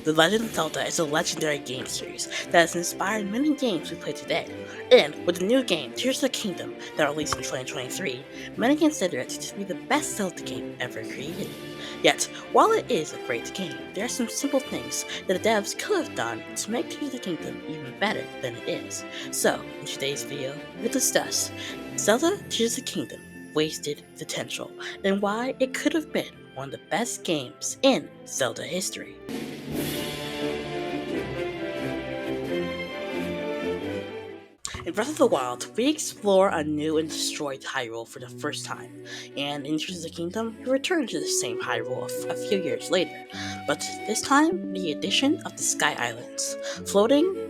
The Legend of Zelda is a legendary game series that has inspired many games we play today. And with the new game, Tears of the Kingdom, that released in 2023, many consider it to be the best Zelda game ever created. Yet, while it is a great game, there are some simple things that the devs could have done to make Tears of the Kingdom even better than it is. So, in today's video, we'll discuss Zelda Tears of the Kingdom wasted potential and why it could have been one of the best games in Zelda history. In Breath of the Wild, we explore a new and destroyed Hyrule for the first time, and in Tears of the Kingdom, we return to the same Hyrule a few years later, but this time, the addition of the Sky Islands. Floating,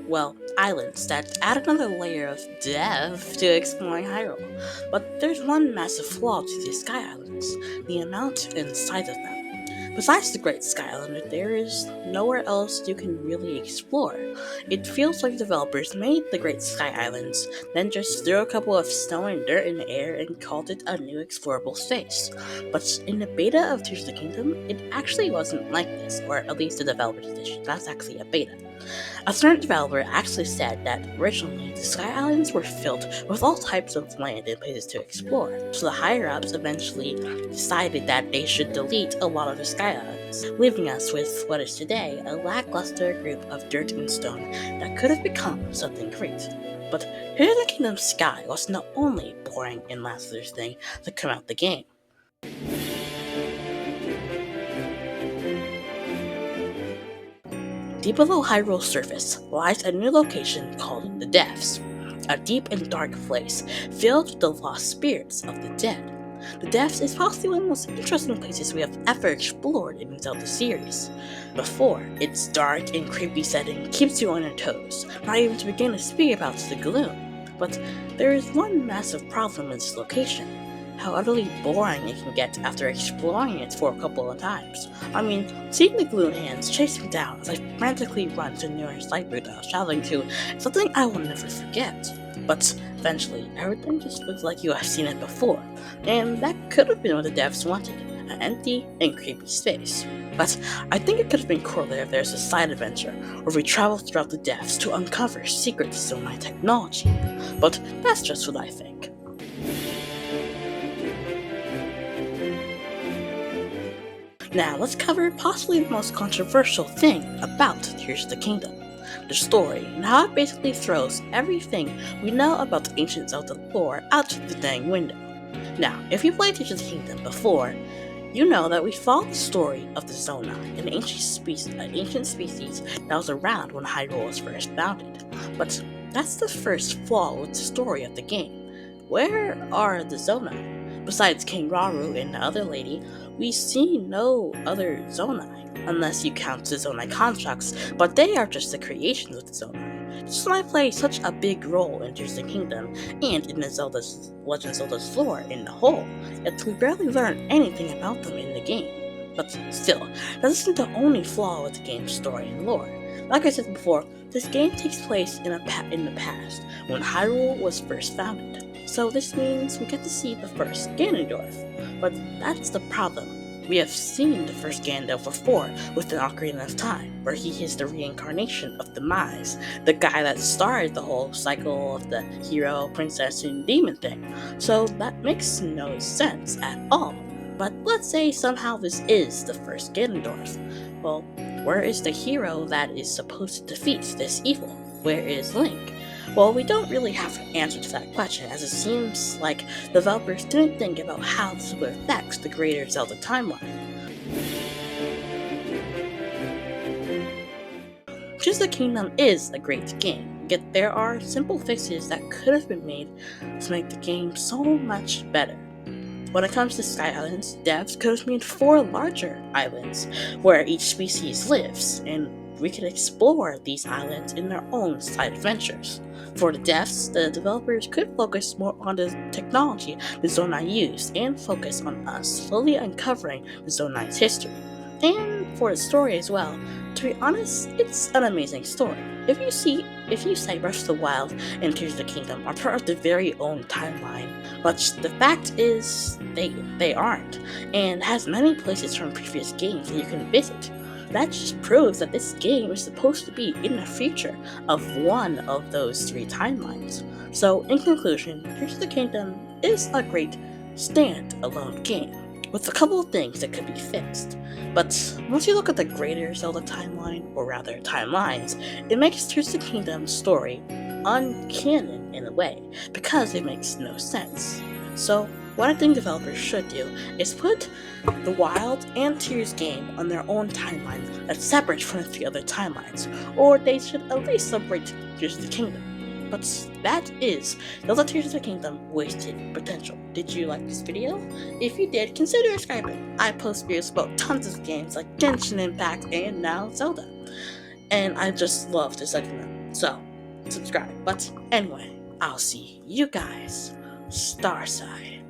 islands that add another layer of depth to exploring Hyrule. But there's one massive flaw to these Sky Islands: the amount and size of them. Besides the Great Sky Island, there is nowhere else you can really explore. It feels like developers made the Great Sky Islands, then just threw a couple of stone and dirt in the air and called it a new explorable space. But in the beta of Tears of the Kingdom, it actually wasn't like this, or at least the developer's edition. That's actually a beta. A certain developer actually said that originally the Sky Islands were filled with all types of land and places to explore, so the higher-ups eventually decided that they should delete a lot of the Sky Islands, leaving us with what is today a lackluster group of dirt and stone that could have become something great. But Tears of the Kingdom Sky was the only boring and lackluster thing to come out the game. Deep below Hyrule's surface lies a new location called the Depths, a deep and dark place filled with the lost spirits of the dead. The Depths is possibly one of the most interesting places we have ever explored in the Zelda series. Before, its dark and creepy setting keeps you on your toes, not even to begin to speak about the gloom. But there is one massive problem with this location: how utterly boring it can get after exploring it for a couple of times. I mean, seeing the gloom hands chase me down as I frantically run to the nearest light route I was traveling to is something I will never forget. But eventually, everything just looks like you have seen it before, and that could have been what the devs wanted: an empty and creepy space. But I think it could have been cooler if there's a side adventure where we travel throughout the depths to uncover secrets of my technology. But that's just what I think. Now, let's cover possibly the most controversial thing about Tears of the Kingdom: the story, and how it basically throws everything we know about the ancient Zelda lore out the dang window. Now, if you played Tears of the Kingdom before, you know that we follow the story of the Zonai, an ancient species that was around when Hyrule was first founded. But that's the first flaw with the story of the game. Where are the Zonai? Besides King Rauru and the other lady, we see no other Zonai, unless you count the Zonai constructs, but they are just the creations of the Zonai. Zonai play such a big role in Tears of the Kingdom and in the Legend of Zelda's lore in the whole, yet we barely learn anything about them in the game. But still, that isn't the only flaw with the game's story and lore. Like I said before, this game takes place in the past, when Hyrule was first founded. So this means we get to see the first Ganondorf. But that's the problem. We have seen the first Ganondorf before with the Ocarina of Time, where he is the reincarnation of the Mize, the guy that started the whole cycle of the hero, princess, and demon thing. So that makes no sense at all. But let's say somehow this is the first Ganondorf. Well, where is the hero that is supposed to defeat this evil? Where is Link? Well, we don't really have an answer to that question, as it seems like developers didn't think about how this would affect the greater Zelda timeline. Tears of the Kingdom is a great game, yet there are simple fixes that could have been made to make the game so much better. When it comes to Sky Islands, devs could have made 4 larger islands where each species lives, and we could explore these islands in their own side adventures. For the devs, the developers could focus more on the technology the Zonai used and focus on us slowly uncovering the Zonai's history. And for the story as well, to be honest, it's an amazing story. If you say Breath of the Wild and Tears of the Kingdom are part of their very own timeline, but the fact is they aren't, and has many places from previous games that you can visit. that just proves that this game is supposed to be in the future of one of those three timelines. So, in conclusion, Tears of the Kingdom is a great stand-alone game with a couple of things that could be fixed. But once you look at the greater Zelda timeline, or rather timelines, it makes Tears of the Kingdom's story uncanon in a way, because it makes no sense. So, what I think developers should do is put the Wild and Tears game on their own timeline that's separate from the three other timelines, or they should at least separate Tears of the Kingdom. But that is Zelda Tears of the Kingdom wasted potential. Did you like this video? If you did, consider subscribing. I post videos about tons of games like Genshin Impact and now Zelda. And I just love this segment. So, subscribe. But anyway, I'll see you guys Starside.